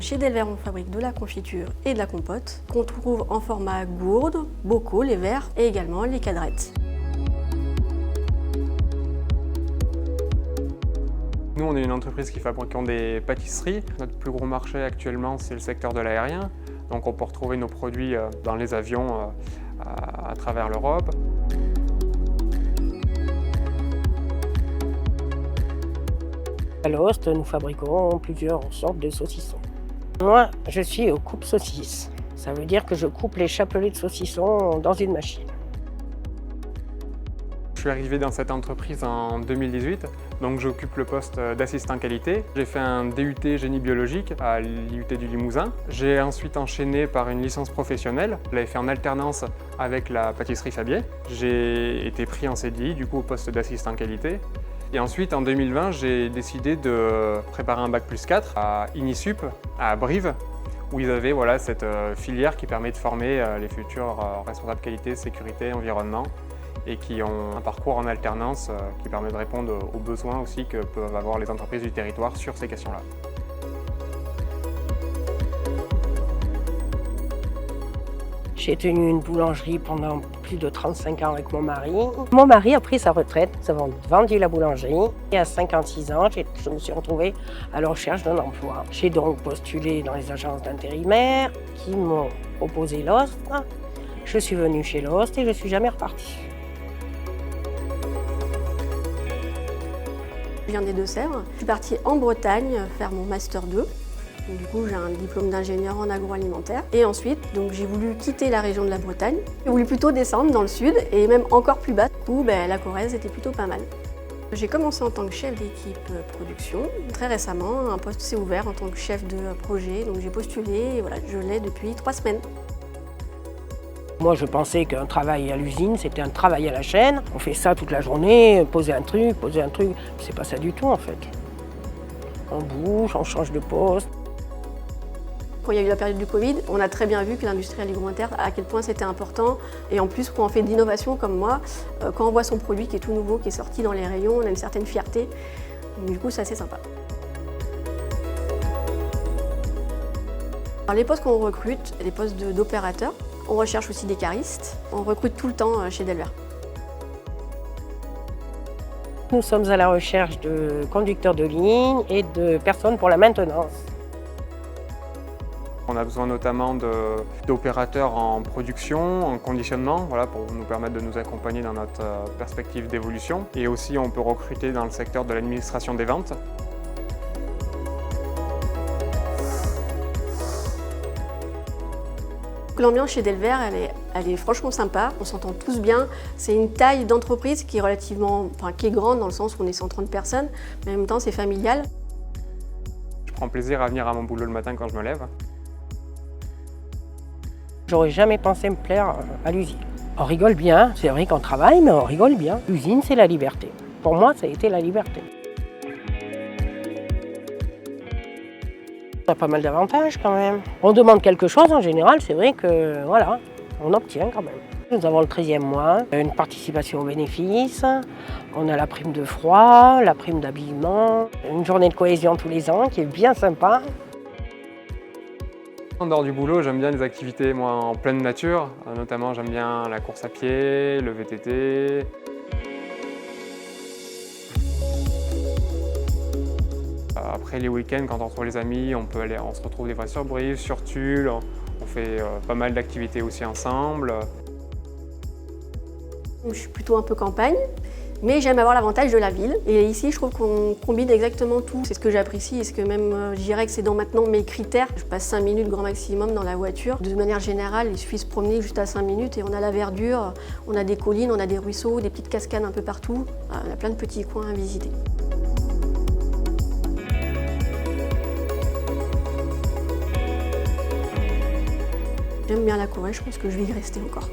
Chez Delvert, on fabrique de la confiture et de la compote qu'on trouve en format gourde, bocaux, les verres et également les cadrettes. Nous, on est une entreprise qui fabrique des pâtisseries. Notre plus gros marché actuellement, c'est le secteur de l'aérien. Donc on peut retrouver nos produits dans les avions à travers l'Europe. À Lost, nous fabriquons plusieurs sortes de saucissons. Moi, je suis au coupe-saucisse. Ça veut dire que je coupe les chapelets de saucissons dans une machine. Je suis arrivé dans cette entreprise en 2018, donc j'occupe le poste d'assistant qualité. J'ai fait un DUT génie biologique à l'IUT du Limousin. J'ai ensuite enchaîné par une licence professionnelle. Je l'avais fait en alternance avec la pâtisserie Fabier. J'ai été pris en CDI du coup au poste d'assistant qualité. Et ensuite, en 2020, j'ai décidé de préparer un bac+4 à Inisup, à Brive, où ils avaient cette filière qui permet de former les futurs responsables qualité, sécurité, environnement, et qui ont un parcours en alternance qui permet de répondre aux besoins aussi que peuvent avoir les entreprises du territoire sur ces questions-là. J'ai tenu une boulangerie pendant plus de 35 ans avec mon mari. Mon mari a pris sa retraite, nous avons vendu la boulangerie. Et à 56 ans, je me suis retrouvée à la recherche d'un emploi. J'ai donc postulé dans les agences d'intérimaires qui m'ont proposé Lost. Je suis venue chez Lost et je ne suis jamais repartie. Je viens des Deux-Sèvres. Je suis partie en Bretagne faire mon Master 2. Du coup, j'ai un diplôme d'ingénieur en agroalimentaire. Et ensuite, j'ai voulu quitter la région de la Bretagne. J'ai voulu plutôt descendre dans le sud et même encore plus bas. Du coup, la Corrèze était plutôt pas mal. J'ai commencé en tant que chef d'équipe production. Très récemment, un poste s'est ouvert en tant que chef de projet. Donc j'ai postulé et voilà, je l'ai depuis 3 semaines. Moi, je pensais qu'un travail à l'usine, c'était un travail à la chaîne. On fait ça toute la journée, poser un truc. C'est pas ça du tout, en fait. On bouge, on change de poste. Quand il y a eu la période du Covid, on a très bien vu que l'industrie agroalimentaire, à quel point c'était important. Et en plus, quand on fait de l'innovation comme moi, quand on voit son produit qui est tout nouveau, qui est sorti dans les rayons, on a une certaine fierté. Donc, du coup, c'est assez sympa. Alors, les postes qu'on recrute, les postes d'opérateurs, on recherche aussi des caristes. On recrute tout le temps chez Delvert. Nous sommes à la recherche de conducteurs de ligne et de personnes pour la maintenance. On a besoin notamment d'opérateurs en production, en conditionnement, pour nous permettre de nous accompagner dans notre perspective d'évolution. Et aussi, on peut recruter dans le secteur de l'administration des ventes. L'ambiance chez Delvert, elle est franchement sympa, on s'entend tous bien. C'est une taille d'entreprise qui est qui est grande dans le sens où on est 130 personnes, mais en même temps c'est familial. Je prends plaisir à venir à mon boulot le matin quand je me lève. J'aurais jamais pensé me plaire à l'usine. On rigole bien, c'est vrai qu'on travaille, mais on rigole bien. L'usine, c'est la liberté. Pour moi, ça a été la liberté. On a pas mal d'avantages quand même. On demande quelque chose, en général, c'est vrai que on obtient quand même. Nous avons le 13e mois, une participation aux bénéfices, on a la prime de froid, la prime d'habillement, une journée de cohésion tous les ans qui est bien sympa. En dehors du boulot, j'aime bien les activités en pleine nature, notamment j'aime bien la course à pied, le VTT. Après les week-ends, quand on retrouve les amis, on se retrouve des fois sur Brive, sur Tulle, on fait pas mal d'activités aussi ensemble. Je suis plutôt un peu campagne, mais j'aime avoir l'avantage de la ville. Et ici, je trouve qu'on combine exactement tout. C'est ce que j'apprécie et ce que même je dirais que c'est dans maintenant mes critères. Je passe 5 minutes grand maximum dans la voiture. De manière générale, il suffit de se promener juste à 5 minutes et on a la verdure, on a des collines, on a des ruisseaux, des petites cascades un peu partout. On a plein de petits coins à visiter. J'aime bien la Corrèze, je pense que je vais y rester encore.